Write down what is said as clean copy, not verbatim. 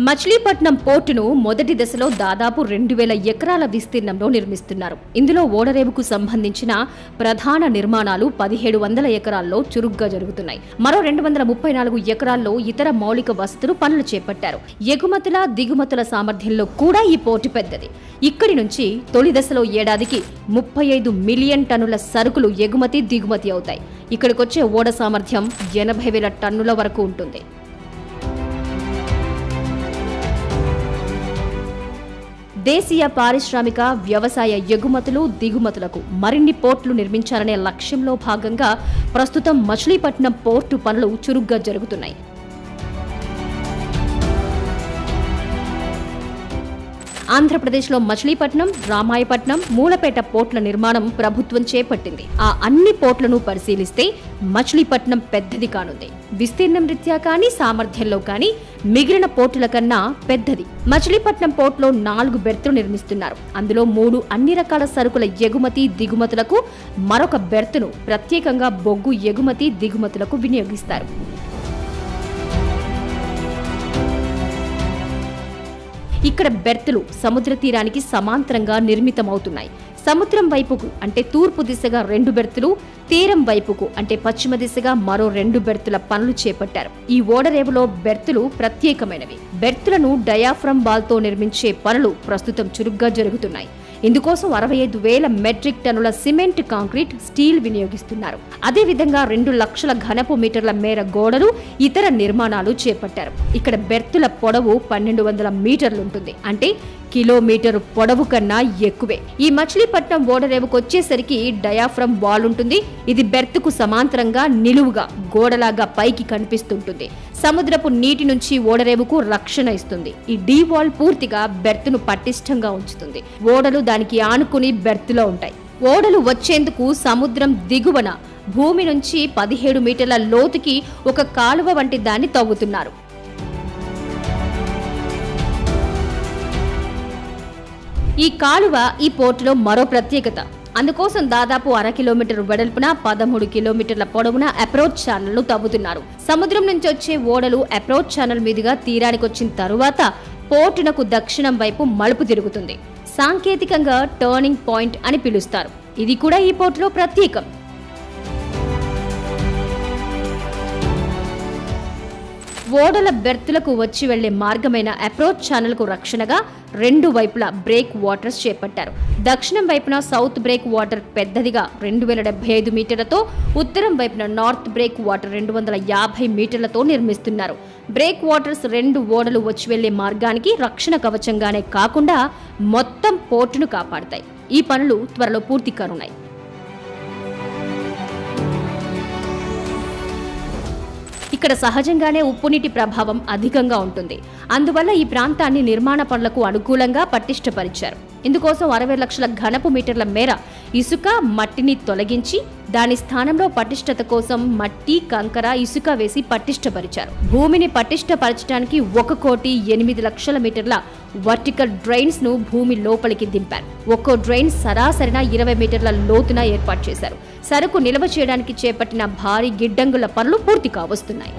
మచిలీపట్నం పోర్టును మొదటి దశలో దాదాపు 2000 ఎకరాల విస్తీర్ణంలో నిర్మిస్తున్నారు. ఇందులో ఓడరేవుకు సంబంధించిన ప్రధాన నిర్మాణాలు 1700 ఎకరాల్లో చురుగ్గా జరుగుతున్నాయి. మరో 234 ఎకరాల్లో ఇతర మౌలిక వసతులు పనులు చేపట్టారు. ఎగుమతుల దిగుమతుల సామర్థ్యంలో కూడా ఈ పోర్టు పెద్దది. ఇక్కడి నుంచి తొలి దశలో ఏడాదికి 35 మిలియన్ టన్నుల సరుకులు ఎగుమతి దిగుమతి అవుతాయి. ఇక్కడికొచ్చే ఓడ సామర్థ్యం 80,000 టన్నుల వరకు ఉంటుంది. దేశీయ పారిశ్రామిక వ్యవసాయ ఎగుమతులు దిగుమతులకు మరిన్ని పోర్టులు నిర్మించాలనే లక్ష్యంలో భాగంగా ప్రస్తుతం మచిలీపట్నం పోర్టు పనులు చురుగ్గా జరుగుతున్నాయి. ఆంధ్రప్రదేశ్లో మచిలీపట్నం, రామాయపట్నం, మూలపేట పోర్టుల నిర్మాణం ప్రభుత్వం చేపట్టింది. ఆ అన్ని పోర్టులను పరిశీలిస్తే మచిలీపట్నం పెద్దది కానుంది. విస్తీర్ణం రీత్యా కానీ సామర్థ్యంలో కానీ మిగిలిన పోర్టుల కన్నా పెద్దది. మచిలీపట్నం పోర్టులో 4 బెర్తులు నిర్మిస్తున్నారు. అందులో 3 అన్ని రకాల సరుకుల ఎగుమతి దిగుమతులకు, మరొక బెర్తును ప్రత్యేకంగా బొగ్గు ఎగుమతి దిగుమతులకు వినియోగిస్తారు. ఇక్కడ బెర్తులు సముద్ర తీరానికి సమాంతరంగా నిర్మితమవుతున్నాయి. సముద్రం వైపుకు అంటే తూర్పు దిశగా 2 బెర్తులు, తీరం వైపుకు అంటే పశ్చిమ దిశగా మరో 2 బెర్తుల పనులు చేపట్టారు. ఈ ఓడరేవులో బెర్తులు ప్రత్యేకమైనవి. బెర్తులను డయాఫ్రమ్ బాల్తో నిర్మించే పనులు ప్రస్తుతం చురుగ్గా జరుగుతున్నాయి. ఇందుకోసం 65,000 మెట్రిక్ టన్నుల సిమెంట్, కాంక్రీట్, స్టీల్ వినియోగిస్తున్నారు. అదేవిధంగా 2 లక్షల ఘనపు మీటర్ల మేర గోడలు, ఇతర నిర్మాణాలు చేపట్టారు. ఇక్కడ బెర్తుల పొడవు 1200 మీటర్లుంటుంది. అంటే కిలోమీటరు పొడవు కన్నా ఎక్కువే. ఈ మచిలీపట్నం ఓడరేవుకు వచ్చేసరికి డయాఫ్రమ్ వాల్ ఉంటుంది. ఇది బెర్తుకు సమాంతరంగా నిలువుగా గోడలాగా పైకి కనిపిస్తుంటుంది. సముద్రపు నీటి నుంచి ఓడరేవుకు రక్షణ ఇస్తుంది. ఈ డీ వాల్ పూర్తిగా బెర్తును పటిష్టంగా ఉంచుతుంది. ఓడలు దానికి ఆనుకుని బెర్తులో ఉంటాయి. ఓడలు వచ్చేందుకు సముద్రం దిగువన భూమి నుంచి 17 మీటర్ల లోతుకి ఒక కాలువ వంటి దాన్ని తవ్వుతున్నారు. ఈ కాలువ ఈ పోర్టులో మరో ప్రత్యేకత. అందుకోసం దాదాపు 1/2 కిలోమీటర్ వెడల్పున 13 కిలోమీటర్ల పొడవున అప్రోచ్ ఛానల్ను తవ్వుతున్నారు. సముద్రం నుంచి వచ్చే ఓడలు అప్రోచ్ ఛానల్ మీదుగా తీరానికి వచ్చిన తరువాత పోర్టునకు దక్షిణం వైపు మలుపు తిరుగుతుంది. సాంకేతికంగా టర్నింగ్ పాయింట్ అని పిలుస్తారు. ఇది కూడా ఈ పోర్టులో ప్రత్యేకం. ఓడల బెర్తులకు వచ్చి వెళ్లే మార్గమైన అప్రోచ్ ఛానల్ కు రక్షణగా 2 వైపులా బ్రేక్ వాటర్స్ చేపట్టారు. దక్షిణం వైపున సౌత్ బ్రేక్ వాటర్ పెద్దదిగా 2075 మీటర్లతో, ఉత్తరం వైపున నార్త్ బ్రేక్ వాటర్ 250 మీటర్లతో నిర్మిస్తున్నారు. బ్రేక్ వాటర్స్ 2 ఓడలు వచ్చి వెళ్లే మార్గానికి రక్షణ కవచంగానే కాకుండా మొత్తం పోర్టును కాపాడతాయి. ఈ పనులు త్వరలో పూర్తి కానున్నాయి. ఇక్కడ సహజంగానే ఉప్పునీటి ప్రభావం అధికంగా ఉంటుంది. అందువల్ల ఈ ప్రాంతాన్ని నిర్మాణ పనులకు అనుకూలంగా పటిష్టపరిచారు. ఇందుకోసం 60 లక్షల ఘనపు మీటర్ల మేర ఇసుక, మట్టిని తొలగించి దాని స్థానంలో పటిష్టత కోసం మట్టి, కంకర, ఇసుక వేసి పటిష్టపరిచారు. భూమిని పటిష్టపరచడానికి 1,08,00,000 మీటర్ల వర్టికల్ డ్రైన్స్ ను భూమి లోపలికి దింపారు. ఒక్కో డ్రైన్ సరాసరిన 20 మీటర్ల లోతున ఏర్పాటు చేశారు. సరుకు నిల్వ చేయడానికి చేపట్టిన భారీ గిడ్డంగుల పనులు పూర్తి కావస్తున్నాయి.